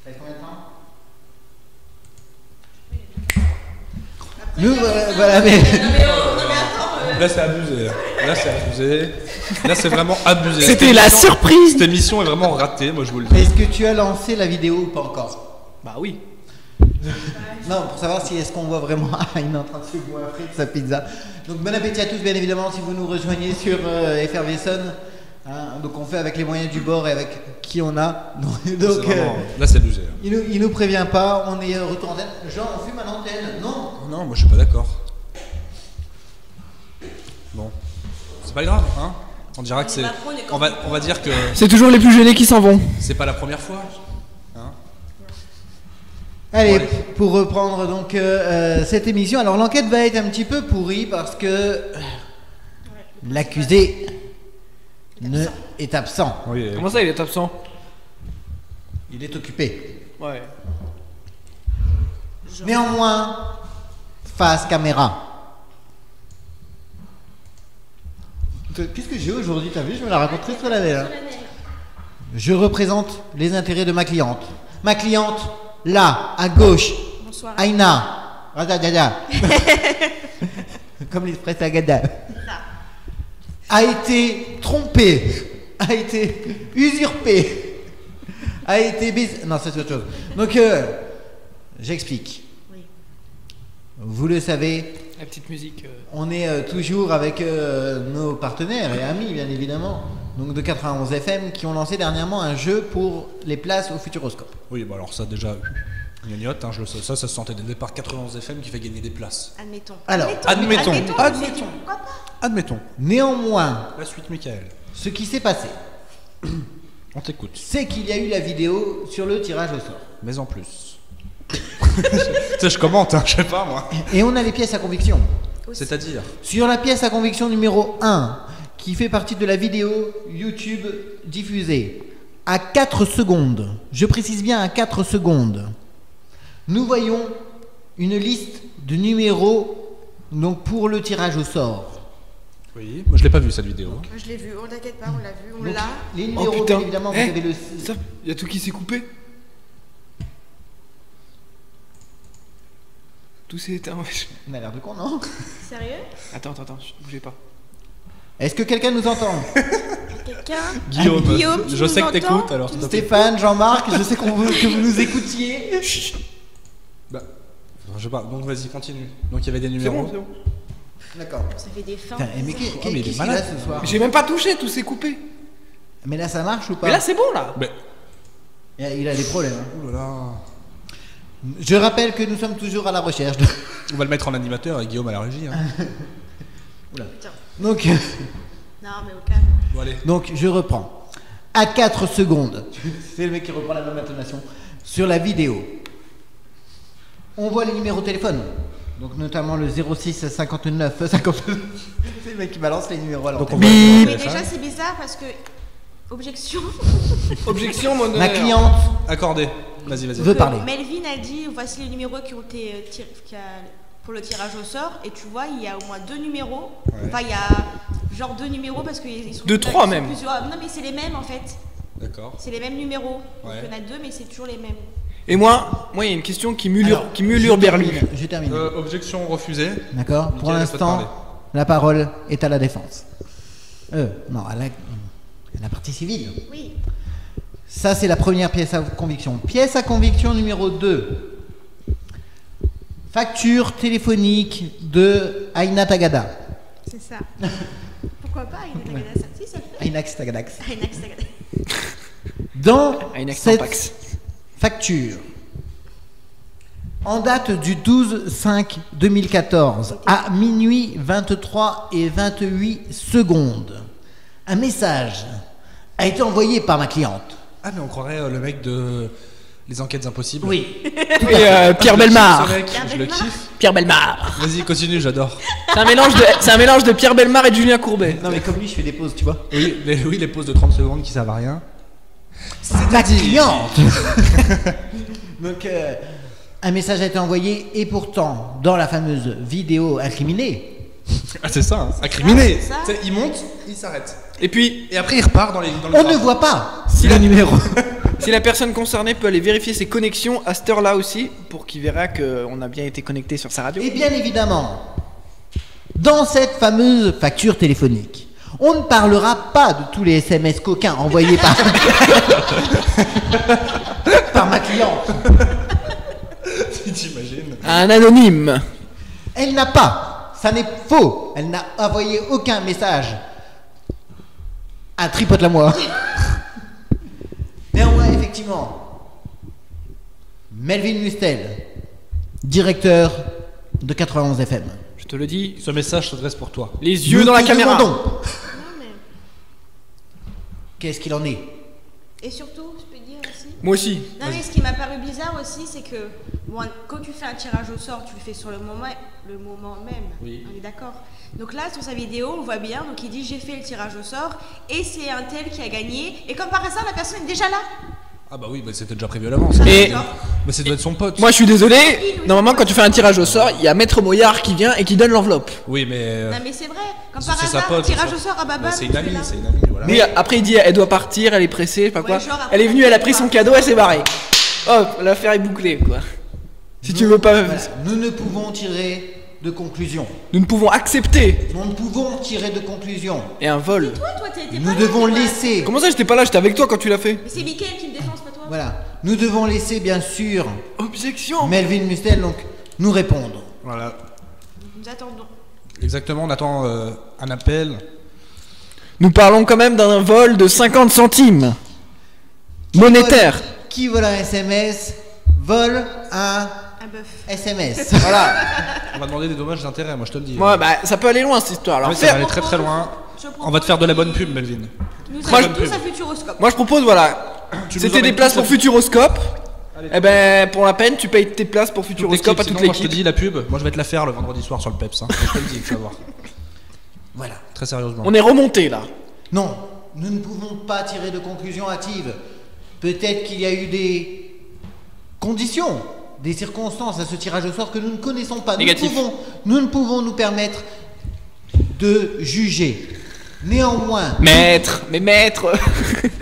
Ça fait combien de temps? Nous, voilà, mais. Là, c'est abusé. Là, c'est abusé. Là, c'est vraiment abusé. C'était la surprise. Cette émission est vraiment ratée, moi je vous le dis. Est-ce que tu as lancé la vidéo ou pas encore? Bah oui. Non, pour savoir si est-ce qu'on voit vraiment Aïna en train de se goinfrer de sa pizza. Donc bon appétit à tous, bien évidemment, si vous nous rejoignez sur Effervescence. Hein, donc on fait avec les moyens du bord et avec qui on a. Donc Vraiment, là, c'est abusé. il nous prévient pas, on est retour en antenne. Jean, on fume à l'antenne? Non. Non, moi je suis pas d'accord. Bon, c'est pas grave, hein. On dira que c'est. On va dire que C'est toujours les plus gênés qui s'en vont. c'est pas la première fois. Hein. Allez, Bon, allez. pour reprendre donc cette émission, alors l'enquête va être un petit peu pourrie parce que l'accusé est absent. Oui, Comment ça, il est absent? Il est occupé. Ouais. Néanmoins, face caméra. Qu'est-ce que j'ai aujourd'hui? T'as vu, je me la raconte très solennelle. Hein. Je représente les intérêts de ma cliente. Ma cliente, là, à gauche, Bonsoir. Aïna. Radadada. Comme l'express Agada. A été trompée, a été usurpée, a été non, ça c'est autre chose. Donc, j'explique. Oui. Vous le savez, La petite musique. on est toujours avec nos partenaires et amis, bien évidemment, donc de 91 FM, qui ont lancé dernièrement un jeu pour les places au Futuroscope. Oui, bah alors ça déjà, gnognotte, hein, je le sais. Ça se sentait dès le départ 91 FM qui fait gagner des places. Admettons. Alors, admettons. Pourquoi pas? Admettons. Néanmoins, La suite, Michael. ce qui s'est passé, On t'écoute. c'est qu'il y a eu la vidéo sur le tirage au sort. Mais en plus. Tu sais, je commente, hein, je sais pas moi. Et on a les pièces à conviction. C'est-à-dire. Sur la pièce à conviction numéro 1, qui fait partie de la vidéo YouTube diffusée, à 4 secondes, je précise bien à 4 secondes, nous voyons une liste de numéros donc pour le tirage au sort. Oui, moi je l'ai pas vu cette vidéo. Moi, je l'ai vu, on t'inquiète pas, on l'a vu, on Donc, l'a. les numéros, putain. bien évidemment, vous Eh, avez le... Ça, y a tout qui s'est coupé. Tout s'est éteint. wesh. On a l'air de con, non? Sérieux? Attends, bougez pas. Est-ce que quelqu'un nous entend? Quelqu'un? Guillaume, Guillaume, tu je nous sais que entends? t'écoutes alors. Stéphane, Jean-Marc, je sais que vous nous écoutiez. Bah, je sais pas, donc vas-y, continue. Donc il y avait des C'est numéros. bon, c'est bon. D'accord. Ça fait des fins. Putain, mais mais il est qu'est-ce qu'il a malade. ce soir? J'ai même pas touché, tout s'est coupé. Mais là, ça marche ou pas? Mais là, c'est bon, là. Mais, Il a des problèmes. Hein. oh là là. Je rappelle que nous sommes toujours à la recherche de... On va le mettre en animateur et Guillaume à la régie. Hein. Oula. Putain. Donc, Non, mais au calme. Bon, allez. donc, je reprends. À 4 secondes, c'est le mec qui reprend la même intonation, sur la vidéo, on voit les numéros de téléphone. Donc, notamment le 06 59 59. C'est le mec qui balance les numéros à Donc on l'antenne. va le Mais téléphone. déjà, c'est bizarre parce que. Objection. Objection, mon Ma cliente Accordé. Vas-y, vas-y. veut parler. Melvin a dit voici les numéros qui ont été pour le tirage au sort. Et tu vois, il y a au moins 2 numéros. Ouais. Enfin, il y a genre 2 numéros parce qu'ils sont. 2, 3 ils sont même. plusieurs. Non, mais c'est les mêmes en fait. D'accord. C'est les mêmes numéros. Donc Ouais. il y en a 2, mais c'est toujours les mêmes. Et moi, il y a une question qui Alors, m'ulure Berlu. Je termine. Objection refusée. D'accord. Pour Mickaël, à toi de l'instant, parler. la parole est à la défense. Non, à la partie civile. Oui. Ça, c'est la première pièce à conviction. Pièce à conviction numéro 2. Facture téléphonique de Aïna Tagada. C'est ça. Pourquoi pas il y a ça. Si, ça fait. Aïnax Tagadax. Ainax, Tagada. Dans Aïnax cette Tampax. facture, en date du 12/5/2014, à minuit 23 et 28 secondes, un message a été envoyé par ma cliente. Ah, mais on croirait le mec de Les Enquêtes Impossibles. Oui. Et Pierre Belmar. Ce mec, Pierre je le Bellemare. kiffe. Pierre Belmar. Vas-y, continue, j'adore. C'est un mélange de Pierre Belmar et de Julien Courbet. Non, mais comme lui, je fais des pauses, tu vois. Oui, les pauses de 30 secondes qui servent à rien. Ma cliente. Donc, un message a été envoyé et pourtant, dans la fameuse vidéo incriminée, Ah, c'est ça, hein. Incriminé. c'est ça. Tu sais, il monte, il s'arrête. Et puis, Et après, il repart dans les. on ne voit pas le numéro. Si la personne concernée peut aller vérifier ses connexions à cette heure-là aussi, pour qu'il verra qu'on a bien été connecté sur sa radio. Et bien évidemment, dans cette fameuse facture téléphonique, on ne parlera pas de tous les SMS coquins envoyés par, par ma cliente. T'imagines? Un anonyme. Elle n'a pas, ça n'est faux, elle n'a envoyé aucun message à Tripote-la-moi. Néanmoins, effectivement, Melvin Mustel, directeur de 91 FM. Je te le dis, Ce message s'adresse pour toi. les yeux Nous dans la te caméra. demandons, Non, mais... qu'est-ce qu'il en est? Et surtout, je peux dire aussi. Moi aussi. Non, mais ce qui m'a paru bizarre aussi, c'est que bon, quand tu fais un tirage au sort, tu le fais sur le moment même. Oui. On est d'accord. Donc là, sur sa vidéo, on voit bien. Donc il dit j'ai fait le tirage au sort et c'est un tel qui a gagné. Et comme par hasard, la personne est déjà là. Ah bah oui, bah c'était déjà prévu à l'avance. Et- Genre, Mais ça doit être son pote. Moi je suis désolé, normalement quand tu fais un tirage au sort, il y a Maître Moyard qui vient et qui donne l'enveloppe. Oui, mais. non mais c'est vrai. Comme C'est par sa hasard, pote, tirage ça. au sort, ah bah Bah, bam, c'est tu une es amie, là. c'est une amie, voilà. Mais après il dit elle doit partir, elle est pressée, je sais pas quoi. Ouais, genre, après, Elle est venue, elle a pris son cadeau, elle s'est barrée. Hop, l'affaire est bouclée quoi. Si tu veux pas. Voilà. Nous ne pouvons tirer de conclusion. Nous ne pouvons accepter. Nous ne pouvons tirer de conclusion. Et un vol. Toi, t'étais Nous pas là, devons t'es pas- laisser. Comment ça j'étais pas là, j'étais avec toi quand tu l'as fait. Mais c'est Mickaël qui me défend, c'est pas toi. Voilà. Nous devons laisser bien sûr Objection. Melvin Mustel donc nous répondre. Voilà. Nous attendons. Exactement, on attend un appel. Nous parlons quand même d'un vol de 50 centimes. Monétaire. Qui vole un SMS vole un Un bœuf. SMS. Voilà. On va demander des dommages d'intérêt, moi je te le dis. Moi bah ça peut aller loin cette histoire. Alors Oui, ça va faire- aller très très loin. Je propose On va te faire de la bonne pub, Melvin. Nous Moi, avons je- tous un futuroscope. Moi je propose voilà. Tu nous C'était emmènes des places tous pour à- Futuroscope. Allez, Eh ben pour la peine tu payes tes places pour toute Futuroscope à l'équipe, toute sinon, moi je te l'équipe. dis la pub, moi je vais te la faire le vendredi soir sur le Peps. Hein. Je te le dis, tu vas voir. Voilà. Très sérieusement. On est remonté là. Non, nous ne pouvons pas tirer de conclusion hâtive. Peut-être qu'il y a eu des conditions, des circonstances à ce tirage au sort que nous ne connaissons pas. Négatif. Nous ne pouvons nous permettre de juger. Néanmoins, Maître, mais maître.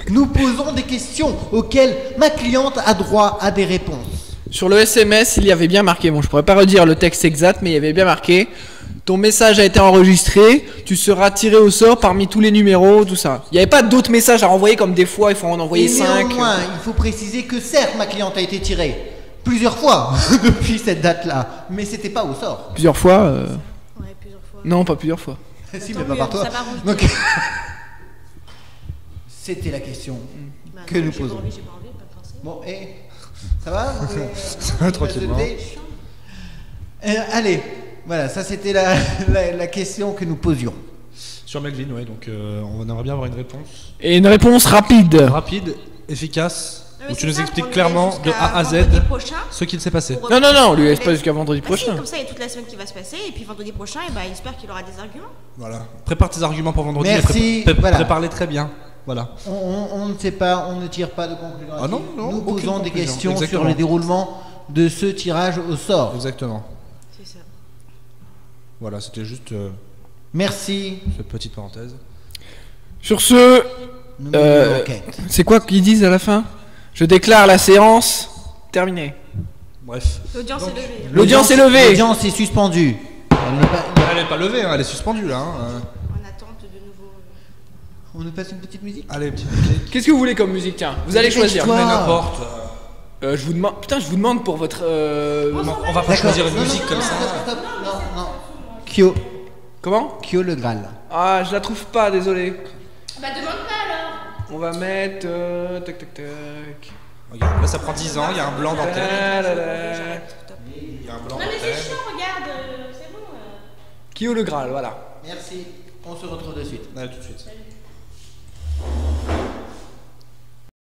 nous posons des questions auxquelles ma cliente a droit à des réponses. Sur le SMS, il y avait bien marqué, bon je pourrais pas redire le texte exact, mais il y avait bien marqué ton message a été enregistré, tu seras tiré au sort parmi tous les numéros, tout ça. Il n'y avait pas d'autres messages à renvoyer comme des fois, il faut en envoyer Et 5. néanmoins, il faut préciser que certes, ma cliente a été tirée plusieurs fois depuis cette date-là, mais c'était pas au sort. Plusieurs fois Ouais, plusieurs fois. Non, pas plusieurs fois. Si, Tant mais pas mieux, par toi. ça m'arrange. Donc, c'était la question Bah, que non, nous j'ai pas posons. envie, j'ai pas envie, pas de forcer. Bon, et ça va Tranquillement. Allez, voilà, ça c'était la question que nous posions. Sur Melvin, ouais, donc on aimerait bien avoir une réponse Et une réponse rapide. rapide, efficace, où tu nous expliques clairement de A à Z ce qu'il s'est passé. Non, non, non, on lui laisse pas jusqu'à vendredi Ah, prochain. si, comme ça, il y a toute la semaine qui va se passer, et puis vendredi prochain, et bah, j'espère qu'il aura des arguments. Voilà. Prépare tes arguments pour vendredi. Merci, et voilà. Prépare-les très bien. Voilà. On ne sait pas, on ne tire pas de conclusion. Ah non, non, nous aucune posons des conclusion. questions Exactement. sur le déroulement de ce tirage au sort. Exactement. C'est ça. Voilà, c'était juste Merci. cette petite parenthèse. Sur ce, Nous menons l'enquête. c'est quoi qu'ils disent à la fin? Je déclare la séance terminée. Bref. L'audience est levée. L'audience est levée. L'audience est suspendue. Elle n'est pas- Elle n'est pas levée, hein, elle est suspendue là. Hein. En attente de nouveau. On nous passe une petite musique. Allez, petite musique. Qu'est-ce que vous voulez comme musique? Tiens, vous allez choisir. Dépêche-toi. Mais n'importe. Je vous demande. Putain, je vous demande pour votre. On va pas D'accord. choisir une Non, musique non, comme non, ça. stop, non, non. Kyo, Comment? Kyo le Graal. Ah, je la trouve pas, désolé. Bah, demande pas alors. On va mettre. Tac tac tac. Regarde, là ça prend 10 ans, il y a un blanc d'antenne. Ta la la. Il y a un blanc Non, mais c'est d'antenne. chiant, regarde, c'est bon. Kyo le Graal, voilà. Merci. On se retrouve de suite. Allez, tout de suite.